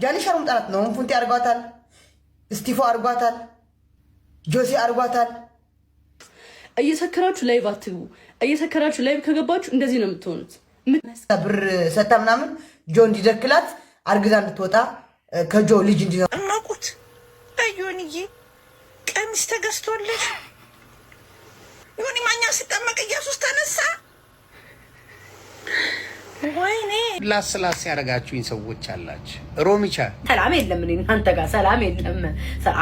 ጃኒ ሸርም ጠላት ነው ፉንቲ አርጓታል ስቲፎ አርጓታል ጆሲ አርጓታል እየሰከራችሁ ላይቭ አትግቡ እየሰከራችሁ ላይቭ ከገባችሁ እንደዚህ ነው የምትሆኑት ብር ሰታ ምናምን ጆ እንዲደክላት አርግዛ እንድትወጣ ከጆ ልጅ እንዲኖር አማቁት አዩንዬ ቀሚስ ተገዝቶልሽ ዮኒ ማኛ ሲጠመቅ ኢየሱስ ተነሳ ወይኔ ላስላስ ያረጋችሁኝ ሰዎች አላችሁ ሮሚቻ ሰላም የለም እኔ አንተ ጋር ሰላም የለም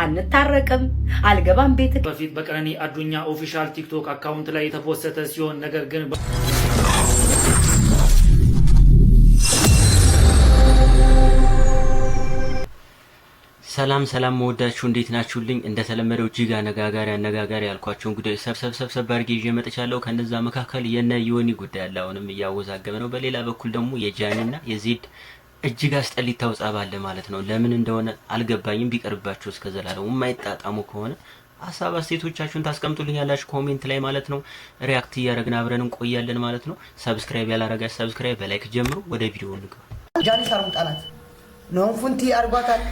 አንታረቅም አልገባም ቤት በፊት በቀነኒ አዱኛ ኦፊሻል ቲክቶክ አካውንት ላይ የተፖሰተ ሲሆን ነገር ግን ሰላም መወዳችሁ እንዴት ናችሁልኝ? እንደተለመደው እጅግ አነጋጋሪ ያልኳቸውን ጉዳዮች ሰብሰብ አድርጌ ይዤ መጥቻለሁ። ከነዛ መካከል የነ ዮኒ ጉዳይ አለ፣ አሁንም እያወዛገበ ነው። በሌላ በኩል ደግሞ የጃኒና የዜድ እጅግ አስጠሊታው ጸብ አለ ማለት ነው። ለምን እንደሆነ አልገባኝም። ቢቀርባችሁ እስከ ዘላለሙ የማይጣጣሙ ከሆነ ሀሳብ አስተያየቶቻችሁን ታስቀምጡልኛላችሁ ኮሜንት ላይ ማለት ነው። ሪአክት እያደረግን አብረን እንቆያለን ማለት ነው። ሰብስክራይብ ያላረጋችሁ ሰብስክራይብ፣ በላይክ ጀምሩ። ወደ ቪዲዮ እንግባ። ጃኒ ሸርም ጠላት ነው ፉንቲ አርጓታል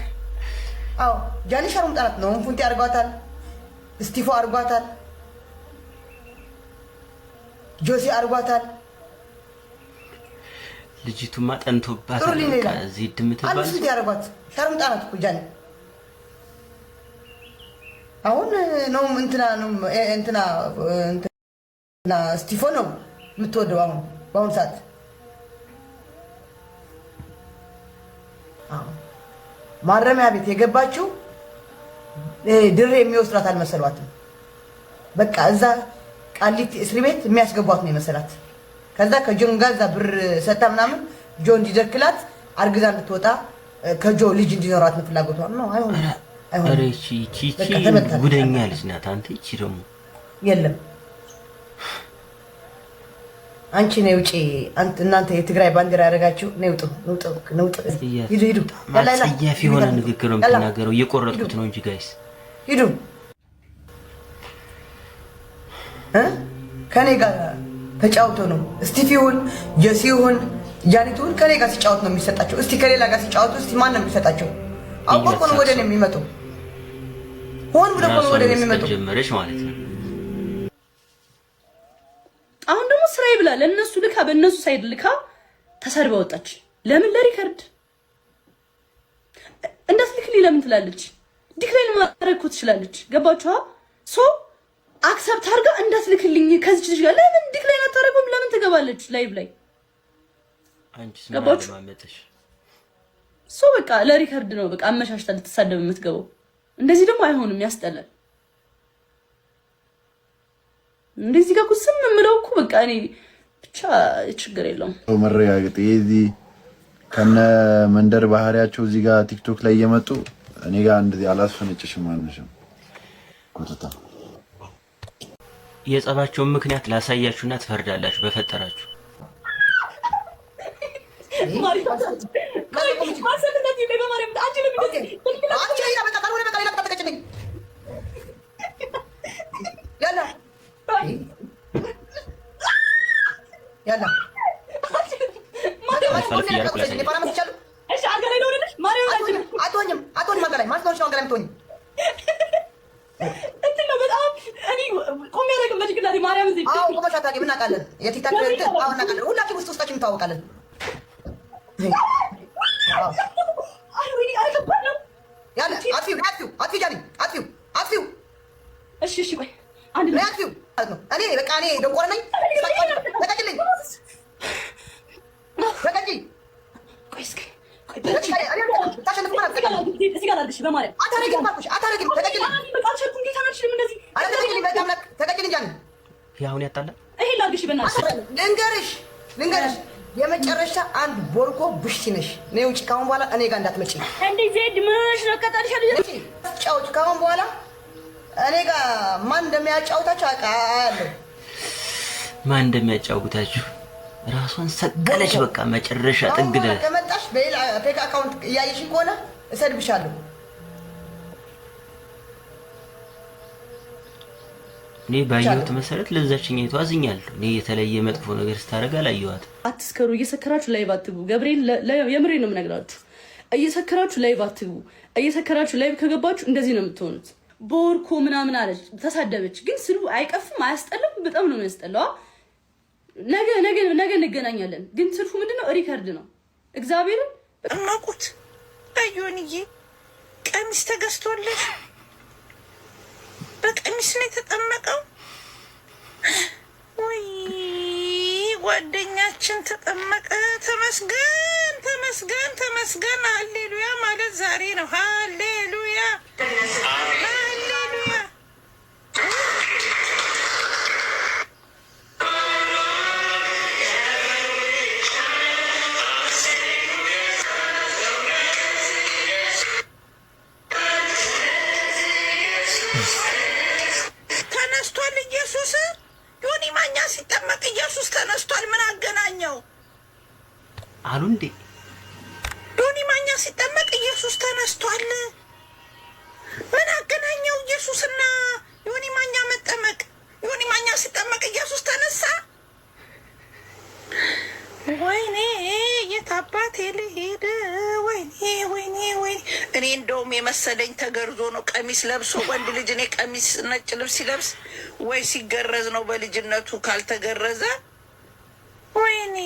አው ጃኒ ሸርም ጠላት ነው ፉንቲ አርጓታል ስቲፎ አርጓታል ጆሲ አርጓታል ልጅቱማ ጠንቶባታል። እዚህ ድምትባል አልስቲ ያርጓት ሸርም ጠላት እኮ ጃኒ አሁን ነው እንትና ስቲፎ ነው የምትወደው አሁን ሰዓት ማረሚያ ቤት የገባችው ድሬ የሚወስዳት አልመሰሏትም። በቃ እዛ ቃሊቲ እስር ቤት የሚያስገቧት ነው የመሰላት። ከዛ ከጆን ጋር እዛ ብር ሰታ ምናምን ጆ እንዲደክላት አርግዛ እንድትወጣ ከጆ ልጅ እንዲኖራት ነው ፍላጎቷ ነው። አይሆንም። ቺቺ ጉደኛ ልጅ ናት። አንተ እቺ ደግሞ የለም አንቺ ነው ውጪ እናንተ የትግራይ ባንዲራ ያደረጋችሁ ነው ሂዱ ማጽያፊ የሆነ ንግግር ነው የምትናገረው። እየቆረጥኩት ነው እንጂ ጋይስ ሂዱ ከኔ ጋር ተጫውቶ ነው ስቲፊውን ጀሲውን ጃኒቱን ከኔ ጋር ሲጫወት ነው የሚሰጣቸው። እስቲ ከሌላ ጋር ሲጫወቱ እስቲ ማን ነው የሚሰጣቸው? አውቆ ነው ወደኔ የሚመጡ ሆን ብሎ ነው ወደኔ የሚመጡ ጀመረሽ ማለት ነው። አሁን ደግሞ ስራዬ ብላ ለነሱ ልካ በእነሱ ሳይድ ልካ ተሰርባ ወጣች። ለምን ለሪከርድ እንዳትልክልኝ ለምን ትላለች? ዲክላይን ማድረግ እኮ ትችላለች። ገባችኋ? ሶ አክሰፕት አድርጋ እንዳትልክልኝ ከዚህ ልጅ ጋር ለምን ዲክላይን አታረጉም? ለምን ትገባለች ላይቭ ላይ? አንቺስ ማለማመጥሽ ሶ በቃ ለሪከርድ ነው በቃ አመሻሽታ ልትሳደብ የምትገባው። እንደዚህ ደግሞ አይሆንም፣ ያስጠላል። እንደዚህ ጋር ቁስም ምለው እኮ በቃ እኔ ብቻ ችግር የለውም። መረጋገጥ የዚህ ከነ መንደር ባህሪያቸው እዚህ ጋር ቲክቶክ ላይ እየመጡ እኔ ጋር እንደዚህ አላስፈነጭሽም ማለት ነው። ኮተታ የጸባቸውን ምክንያት ላሳያችሁና ትፈርዳላችሁ በፈጠራችሁ። ያሁን ያጣላ ይሄ ላግሽ በእናትሽ ልንገርሽ የመጨረሻ አንድ ቦርኮ ብሽቲ ነሽ። ነይ ውጪ። ካሁን በኋላ እኔ ጋር እንዳትመጪ። እንዴ ዜድ ምንሽ ነው ከተልሽ አይደል? ጫውት ካሁን በኋላ እኔ ጋር ማን እንደሚያጫውታችሁ አውቃለሁ። ማን እንደሚያጫውታችሁ ራሷን ሰቀለች። በቃ መጨረሻ ጥግ ድረስ ከመጣሽ በሌላ ፌክ አካውንት እያየሽኝ ከሆነ እሰድብሻለሁ። እኔ ባየሁት መሰረት ለዛችኛይቱ አዝኛለሁ። እኔ የተለየ መጥፎ ነገር ስታደርግ አላየኋት። አትስከሩ፣ እየሰከራችሁ ላይቭ አትግቡ። ገብርኤል የምሬ ነው የምነግራችሁ። እየሰከራችሁ ላይቭ አትግቡ። እየሰከራችሁ ላይቭ ከገባችሁ እንደዚህ ነው የምትሆኑት። ቦርኮ ምናምን አለች፣ ተሳደበች። ግን ስሉ አይቀፍም? አያስጠላም? በጣም ነው የሚያስጠላው። ነገ እንገናኛለን። ግን ስልፉ ምንድነው? ሪከርድ ነው። እግዚአብሔርን እማቁት አዩንዬ ቀሚስ ተገዝቶልሽ በቀሚስ ነው የተጠመቀው። ወይ ጓደኛችን ተጠመቀ። ተመስገን ተመስገን ተመስገን። ሃሌሉያ ማለት ዛሬ ነው። ሃሌሉያ ሃሌሉያ። ተነስቷል ኢየሱስ። ዮኒ ማኛ ሲጠመቅ ኢየሱስ ተነስቷል። ምን አገናኘው አሉ እንዴ? ዮኒ ማኛ ሲጠመቅ ኢየሱስ ተነስቷል። ምን አገናኘው ኢየሱስና ዮኒ ማኛ መጠመቅ? ዮኒ ማኛ ሲጠመቅ ኢየሱስ ተነሳ። ወይኔ የታባቴ ልሄድ። ወይኔ ወይኔ ወይኔ። እኔ እንደውም የመሰለኝ ተገርዞ ነው ቀሚስ ለብሶ ወንድ ልጅ። እኔ ቀሚስ ነጭ ልብስ ሲለብስ ወይ ሲገረዝ ነው በልጅነቱ ካልተገረዘ። ወይኔ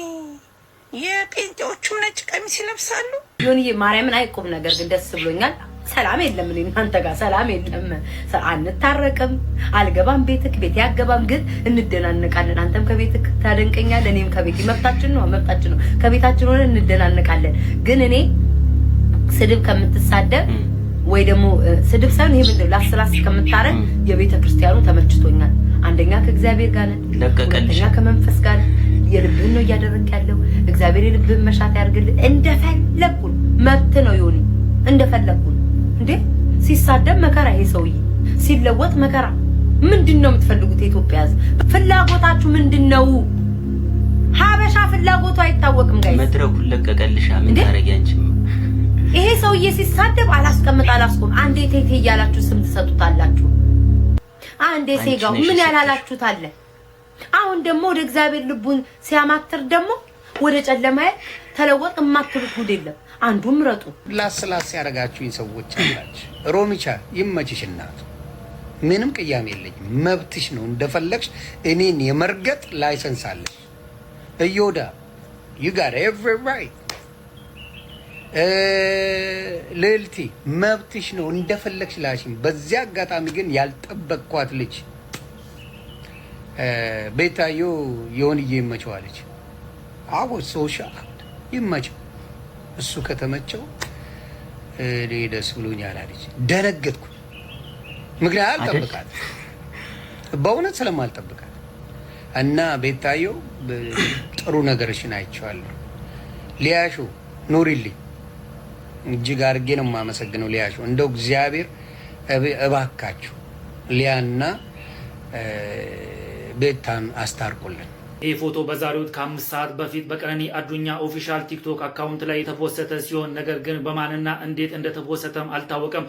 የጴንጤዎቹም ነጭ ቀሚስ ይለብሳሉ። ዮኒዬ ማርያምን አይቆም ነገር ግን ደስ ብሎኛል። ሰላም የለም እኔ እናንተ ጋር ሰላም የለም። አንታረቅም፣ አልገባም ቤትክ፣ ቤቴ አገባም፣ ግን እንደናነቃለን። አንተም ከቤትክ ታደንቀኛለህ፣ እኔም ከቤቴ። መብታችን ነው መብታችን ነው። ከቤታችን ሆነ እንደናነቃለን። ግን እኔ ስድብ ከምትሳደብ ወይ ደግሞ ስድብ ሳይሆን ይሄ ምንድነው ላስላስ ከምታረግ የቤተ ክርስቲያኑ ተመችቶኛል። አንደኛ ከእግዚአብሔር ጋር ነን፣ ሁለተኛ ከመንፈስ ጋር ነን። የልብህን ነው እያደረክ ያለው። እግዚአብሔር የልብህን መሻት ያርግልህ። እንደፈለኩን መብት ነው ዮኒ፣ እንደፈለኩን እንዴ። ሲሳደብ መከራ፣ ይሄ ሰውዬ ሲለወጥ መከራ። ምንድነው የምትፈልጉት? የኢትዮጵያ ሕዝብ ፍላጎታችሁ ምንድነው? ሀበሻ ፍላጎቱ አይታወቅም። ጋይስ መድረኩን ለቀቀልሻ። ምን ታረጊ አንቺ? ይሄ ሰውዬ ሲሳደብ አላስቀምጥ አላስቆም። አንዴ ቴቴ እያላችሁ ስም ትሰጡታላችሁ። አንዴ ሴጋው ምን ያላላችሁት አለ። አሁን ደግሞ ወደ እግዚአብሔር ልቡን ሲያማትር ደግሞ ወደ ጨለማ ተለወጥ የማትሉት ጉድ የለም። አንዱም ምረጡ። ላስላስ ያደረጋችሁኝ ሰዎች አላችሁ። ሮሚቻ ይመችሽ እናት፣ ምንም ቅያሜ የለኝም። መብትሽ ነው፣ እንደፈለግሽ እኔን የመርገጥ ላይሰንስ አለሽ። እዮዳ you got every right። ልልቲ መብትሽ ነው፣ እንደፈለግሽ ላሽም። በዚያ አጋጣሚ ግን ያልጠበቅኳት ልጅ ቤታዮ ዮኒዬ ይመቸዋለች። አዎ ሶሻል ይመቸው፣ እሱ ከተመቸው እኔ ደስ ብሎኛል አለች። ደነገጥኩ፣ ምክንያት አልጠብቃት፣ በእውነት ስለማልጠብቃት እና ቤታዮ ጥሩ ነገርሽን አይቼዋለሁ። ሊያሾ ኑሪልኝ፣ እጅግ አድርጌ ነው የማመሰግነው ሊያሾ። እንደው እግዚአብሔር እባካችሁ ሊያና ቤታን አስታርቁልን። ይህ ፎቶ በዛሬው ከ5 ሰዓት በፊት በቀነኒ አዱኛ ኦፊሻል ቲክቶክ አካውንት ላይ የተፖሰተ ሲሆን ነገር ግን በማንና እንዴት እንደተፖሰተም አልታወቀም።